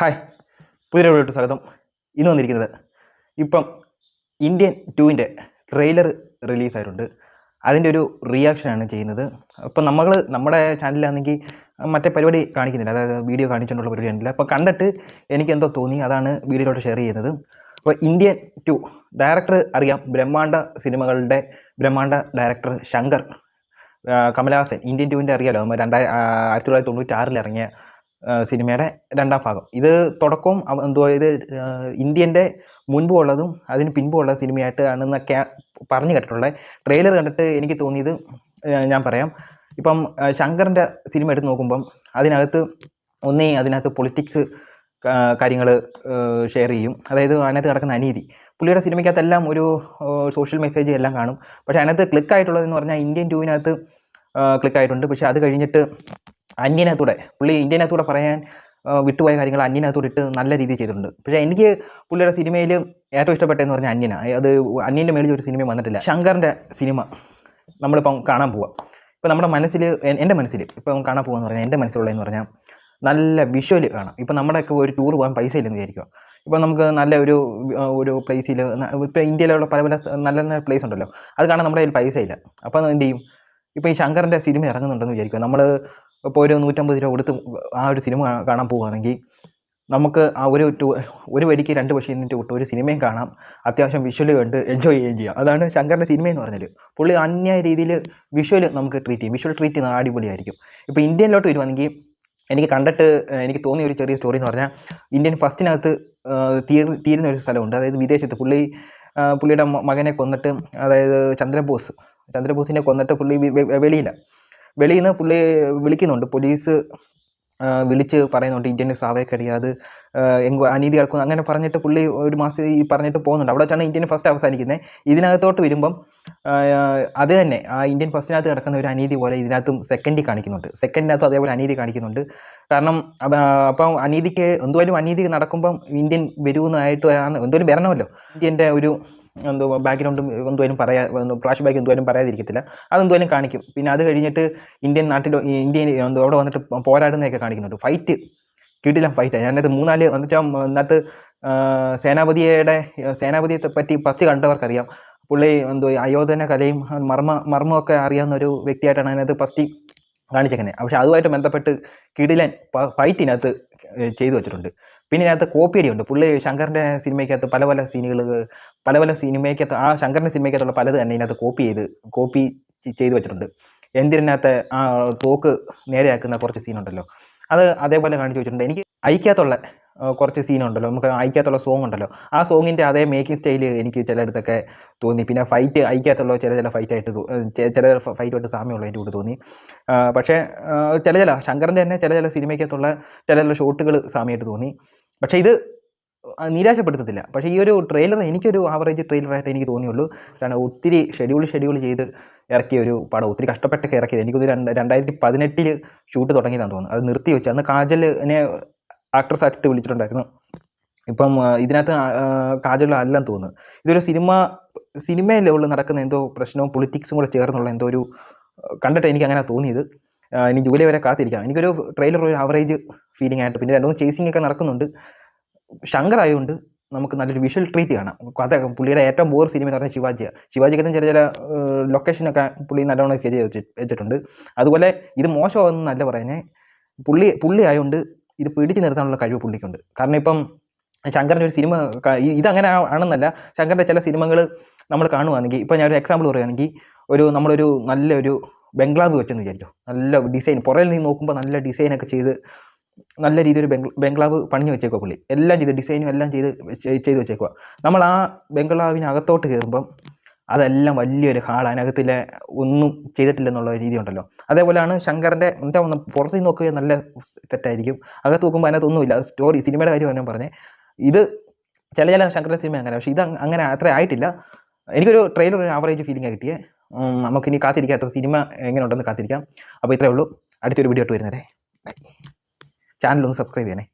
Hi, പുതിയൊരു വീഡിയോട്ട് സ്വാഗതം. ഇന്ന് വന്നിരിക്കുന്നത് ഇപ്പം ഇന്ത്യൻ 2-ൻ്റെ ട്രെയിലർ റിലീസായിട്ടുണ്ട്. അതിൻ്റെ ഒരു റിയാക്ഷനാണ് ചെയ്യുന്നത്. അപ്പം നമ്മുടെ ചാനലിലാണെങ്കിൽ മറ്റേ പരിപാടി കാണിക്കുന്നില്ല, അതായത് വീഡിയോ കാണിച്ചുകൊണ്ടുള്ള പരിപാടി ഉണ്ടല്ല. അപ്പോൾ കണ്ടിട്ട് എനിക്കെന്തോ തോന്നി, അതാണ് വീഡിയോയിലോട്ട് ഷെയർ ചെയ്യുന്നത്. അപ്പോൾ ഇന്ത്യൻ 2 ഡയറക്ടർ അറിയാം, സിനിമകളുടെ ബ്രഹ്മാണ്ഡ ഡയറക്ടർ ശങ്കർ കമലഹാസൻ. ഇന്ത്യൻ 2-ൻ്റെ അറിയാലോ, 1996 ഇറങ്ങിയ സിനിമയുടെ രണ്ടാം ഭാഗം. ഇത് തുടക്കവും ഇത് ഇന്ത്യൻ്റെ മുൻപും ഉള്ളതും അതിന് പിൻപുമുള്ള സിനിമയായിട്ട് ആണെന്നൊക്കെ പറഞ്ഞു കേട്ടിട്ടുള്ളത്. ട്രെയിലർ കണ്ടിട്ട് എനിക്ക് തോന്നിയത് ഞാൻ പറയാം. ഇപ്പം ശങ്കറിൻ്റെ സിനിമ എടുത്ത് നോക്കുമ്പം അതിനകത്ത് പൊളിറ്റിക്സ് കാര്യങ്ങൾ ഷെയർ ചെയ്യും. അതായത് അതിനകത്ത് നടക്കുന്ന അനീതി, പുള്ളിയുടെ സിനിമയ്ക്കകത്തെല്ലാം ഒരു സോഷ്യൽ മെസ്സേജ് എല്ലാം കാണും. പക്ഷേ അതിനകത്ത് ക്ലിക്കായിട്ടുള്ളതെന്ന് പറഞ്ഞാൽ ഇന്ത്യൻ 2-നകത്ത് ക്ലിക്കായിട്ടുണ്ട്. പക്ഷേ അത് കഴിഞ്ഞിട്ട് പുള്ളി ഇന്ത്യനകത്തൂടെ പറയാൻ വിട്ടുപോയ കാര്യങ്ങൾ അന്യനകത്തൂടെ ഇട്ട് നല്ല രീതിയിൽ ചെയ്തിട്ടുണ്ട്. പക്ഷേ എനിക്ക് പുള്ളിയുടെ സിനിമയിൽ ഏറ്റവും ഇഷ്ടപ്പെട്ടതെന്ന് പറഞ്ഞാൽ അത് അന്യൻ്റെ മേളിൽ ഒരു സിനിമയും വന്നിട്ടില്ല. ശങ്കറിൻ്റെ സിനിമ നമ്മളിപ്പം കാണാൻ പോവാം. ഇപ്പം നമ്മുടെ മനസ്സിൽ, എൻ്റെ മനസ്സിൽ ഇപ്പം കാണാൻ പോകുകയെന്ന് പറഞ്ഞാൽ, എൻ്റെ മനസ്സിലുള്ളതെന്ന് പറഞ്ഞാൽ നല്ല വിഷ്വൽ കാണാം. ഇപ്പം നമ്മുടെയൊക്കെ ഒരു ടൂർ പോകാൻ പൈസ ഇല്ലെന്ന് വിചാരിക്കുക. ഇപ്പം നമുക്ക് നല്ല ഒരു പ്ലേസിൽ, ഇപ്പോൾ ഇന്ത്യയിലുള്ള പല നല്ല നല്ല പ്ലേസ് ഉണ്ടല്ലോ, അത് കാണാൻ നമ്മുടെ കയ്യിൽ പൈസ ഇല്ല. അപ്പോൾ എന്ത് ചെയ്യും? ഇപ്പോൾ ഈ ശങ്കറിൻ്റെ സിനിമ ഇറങ്ങുന്നുണ്ടെന്ന് വിചാരിക്കുക. നമ്മൾ ഇപ്പോൾ ഒരു 150 രൂപ കൊടുത്ത് ആ ഒരു സിനിമ കാണാൻ പോവുകയാണെങ്കിൽ നമുക്ക് ആ ഒരു വഴിക്ക് 2 പക്ഷി എന്നിട്ട് വിട്ട് ഒരു സിനിമയും കാണാം, അത്യാവശ്യം വിഷ്വൽ കണ്ട് എൻജോയ് ചെയ്യുകയും ചെയ്യാം. അതാണ് ശങ്കറിൻ്റെ സിനിമയെന്ന് പറഞ്ഞാൽ. പുള്ളി അന്യായ രീതിയിൽ വിഷ്വൽ നമുക്ക് ട്രീറ്റ് ചെയ്യും. വിഷ്വൽ ട്രീറ്റ് ചെയ്യുന്നത് അടിപൊളിയായിരിക്കും. ഇപ്പോൾ ഇന്ത്യയിലോട്ട് വരുവാണെങ്കിൽ എനിക്ക് തോന്നിയ ഒരു ചെറിയ സ്റ്റോറി എന്ന് പറഞ്ഞാൽ, ഇന്ത്യൻ ഫസ്റ്റിനകത്ത് തീരുന്ന ഒരു സ്ഥലമുണ്ട്. അതായത് വിദേശത്ത് പുള്ളിയുടെ മകനെ കൊന്നിട്ട്, അതായത് ചന്ദ്രബോസിനെ കൊന്നിട്ട് പുള്ളി വെളിയിൽ നിന്ന് പുള്ളി വിളിക്കുന്നുണ്ട്. പോലീസ് വിളിച്ച് പറയുന്നുണ്ട് ഇന്ത്യൻ സാവേക്കടിയാത് അനീതി കിടക്കുന്നു അങ്ങനെ പറഞ്ഞിട്ട് പുള്ളി ഒരു മാസം ഈ പറഞ്ഞിട്ട് പോകുന്നുണ്ട്. അവിടെ വെച്ചാണ് ഇന്ത്യൻ ഫസ്റ്റ് അവസാനിക്കുന്നത്. ഇതിനകത്തോട്ട് വരുമ്പം അത് തന്നെ ആ ഇന്ത്യൻ ഫസ്റ്റിനകത്ത് കിടക്കുന്ന ഒരു അനീതി പോലെ ഇതിനകത്തും സെക്കൻഡിനകത്തും അതേപോലെ അനീതി കാണിക്കുന്നുണ്ട്. കാരണം അപ്പം എന്തുവായാലും അനീതി നടക്കുമ്പം ഇന്ത്യൻ വരുന്നതായിട്ട് എന്തുവായാലും വരണമല്ലോ. ഇന്ത്യൻ്റെ ഒരു ബാക്ക്ഗ്രൗണ്ടും ഫ്ലാഷ് ബാക്ക് എന്തുവായാലും പറയാതിരിക്കത്തില്ല, അതെന്തുവായാലും കാണിക്കും. പിന്നെ അത് കഴിഞ്ഞിട്ട് ഇന്ത്യൻ അവിടെ വന്നിട്ട് പോരാടുന്നതൊക്കെ കാണിക്കുന്നുണ്ട്. ഫൈറ്റ് കിടിലം ഫൈറ്റാണ്. ഞാനത് 3-4 വന്നിട്ട് അതിനകത്ത് സേനാപതിയെ പറ്റി ഫസ്റ്റ് കണ്ടവർക്കറിയാം. പുള്ളി അയോധന കലയും മർമ്മമൊക്കെ അറിയാവുന്ന ഒരു വ്യക്തിയായിട്ടാണ് അതിനകത്ത് ഫസ്റ്റ് കാണിച്ചേക്കുന്നത്. പക്ഷേ അതുമായിട്ട് ബന്ധപ്പെട്ട് കിടിലൻ ഫൈറ്റിനകത്ത് ചെയ്തു വെച്ചിട്ടുണ്ട്. പിന്നെ ഇതിനകത്ത് കോപ്പിയടിയുണ്ട്. പുള്ളി ശങ്കറിൻ്റെ സിനിമയ്ക്കകത്ത് പല സിനിമയ്ക്കകത്ത് ആ ശങ്കറിൻ്റെ സിനിമയ്ക്കകത്തുള്ള പലത് തന്നെ ഇതിനകത്ത് കോപ്പി ചെയ്തു വെച്ചിട്ടുണ്ട്. എന്തിനകത്ത് ആ തോക്ക് നേരെയാക്കുന്ന കുറച്ച് സീനുണ്ടല്ലോ, അത് അതേപോലെ കാണിച്ചു വെച്ചിട്ടുണ്ട്. എനിക്ക് ഐക്യത്തുള്ള കുറച്ച് സീനുണ്ടല്ലോ, നമുക്ക് ഐക്യത്തുള്ള സോങ് ഉണ്ടല്ലോ, ആ സോങ്ങിൻ്റെ അതേ മേക്കിംഗ് സ്റ്റൈൽ എനിക്ക് ചിലയിടത്തൊക്കെ തോന്നി. പിന്നെ ഫൈറ്റ് ഐക്യത്തുള്ള ചില ഫൈറ്റുമായിട്ട് സാമ്യമുള്ള എൻ്റെ കൂടെ തോന്നി. പക്ഷേ ശങ്കറിൻ്റെ തന്നെ ചില സിനിമയ്ക്കകത്തുള്ള ചില ഷോട്ടുകൾ സാമ്യമായിട്ട് തോന്നി. പക്ഷേ ഇത് നിരാശപ്പെടുത്തത്തില്ല. പക്ഷേ ഈ ഒരു ട്രെയിലർ എനിക്കൊരു ആവറേജ് ട്രെയിലറായിട്ട് എനിക്ക് തോന്നിയുള്ളൂ. കാരണം ഒത്തിരി ഷെഡ്യൂൾ ചെയ്ത് ഇറക്കിയ ഒരു പടം, ഒത്തിരി കഷ്ടപ്പെട്ടൊക്കെ ഇറക്കിയത്. എനിക്കൊരു 2018 ഷൂട്ട് തുടങ്ങിയതാണെന്ന് തോന്നുന്നു. അത് നിർത്തി വെച്ച് അന്ന് കാജലിനെ ആക്ട്രസ് ആയിട്ട് വിളിച്ചിട്ടുണ്ടായിരുന്നു. ഇപ്പം ഇതിനകത്ത് കാജൽ അല്ലെന്ന് തോന്നുന്നു. ഇതൊരു സിനിമയിൽ നടക്കുന്ന എന്തോ പ്രശ്നവും പൊളിറ്റിക്സും കൂടെ ചേർന്നുള്ള എന്തോ ഒരു കണ്ടിട്ട് എനിക്ക് അങ്ങനെ തോന്നിയത്. ഇനി ജൂലൈ വരെ കാത്തിരിക്കാം. എനിക്കൊരു ട്രെയിലർ ഒരു ആവറേജ് ഫീലിംഗ് ആയിട്ട്. പിന്നെ 2-3 ചേസിംഗ് ഒക്കെ നടക്കുന്നുണ്ട്. ശങ്കർ ആയതുകൊണ്ട് നമുക്ക് നല്ലൊരു വിഷ്വൽ ട്രീറ്റ് കാണാം. പുള്ളിയുടെ ഏറ്റവും ബോർ സിനിമ എന്ന് പറഞ്ഞാൽ ശിവാജിക്കകത്തും ചില ലൊക്കേഷനൊക്കെ പുള്ളി നല്ലോണം ചെയ്ത് വെച്ചിട്ടുണ്ട്. അതുപോലെ ഇത് മോശമാകുന്നല്ല പറയുന്നത്, പുള്ളി ആയതുകൊണ്ട് ഇത് പിടിച്ച് നിർത്താനുള്ള കഴിവ് പുള്ളിക്കുണ്ട്. കാരണം ഇപ്പം ശങ്കറിൻ്റെ ഒരു സിനിമ ഇതങ്ങനെ ആണെന്നല്ല, ശങ്കറിൻ്റെ ചില സിനിമകൾ നമ്മൾ കാണുകയാണെങ്കിൽ, ഇപ്പോൾ ഞാനൊരു എക്സാമ്പിൾ പറയുകയാണെങ്കിൽ, നമ്മളൊരു നല്ലൊരു ബംഗ്ലാവ് വെച്ചെന്ന് വിചാരിച്ചു. നല്ല ഡിസൈൻ, പുറകിൽ നിന്ന് നോക്കുമ്പോൾ നല്ല ഡിസൈനൊക്കെ ചെയ്ത് നല്ല രീതിയിൽ ബംഗ്ലാവ് പണിഞ്ഞു വെച്ചേക്കുക. പുള്ളി എല്ലാം ചെയ്ത് ഡിസൈനും എല്ലാം ചെയ്ത് വെച്ചേക്കുക. നമ്മൾ ആ ബംഗ്ലാവിനകത്തോട്ട് കയറുമ്പം അതെല്ലാം വലിയൊരു ഹാൾ, അതിനകത്തിലെ ഒന്നും ചെയ്തിട്ടില്ലെന്നുള്ള രീതി ഉണ്ടല്ലോ. അതേപോലെയാണ് ശങ്കറിൻ്റെ. പുറത്ത് നിന്ന് നോക്കുക നല്ല തെറ്റായിരിക്കും, അകത്ത് നോക്കുമ്പോൾ അതിനകത്തൊന്നുമില്ല. സ്റ്റോറി സിനിമയുടെ കാര്യം ഞാൻ പറഞ്ഞത്. ഇത് ചില ശങ്കറിൻ്റെ സിനിമ അങ്ങനെ, പക്ഷേ ഇത് അങ്ങനെ അത്ര ആയിട്ടില്ല. എനിക്കൊരു ട്രെയിലർ ഒരു ആവറേജ് ഫീലിംഗാണ് കിട്ടിയത്. നമുക്കിനി കാത്തിരിക്കാം, അത്ര സിനിമ എങ്ങനെ ഉണ്ടെന്ന് കാത്തിരിക്കാം. അപ്പോൾ ഇത്രയേ ഉള്ളൂ. അടുത്തൊരു വീഡിയോ ആയിട്ട് വരുന്നവരെ ചാനലൊന്ന് സബ്സ്ക്രൈബ് ചെയ്യണേ.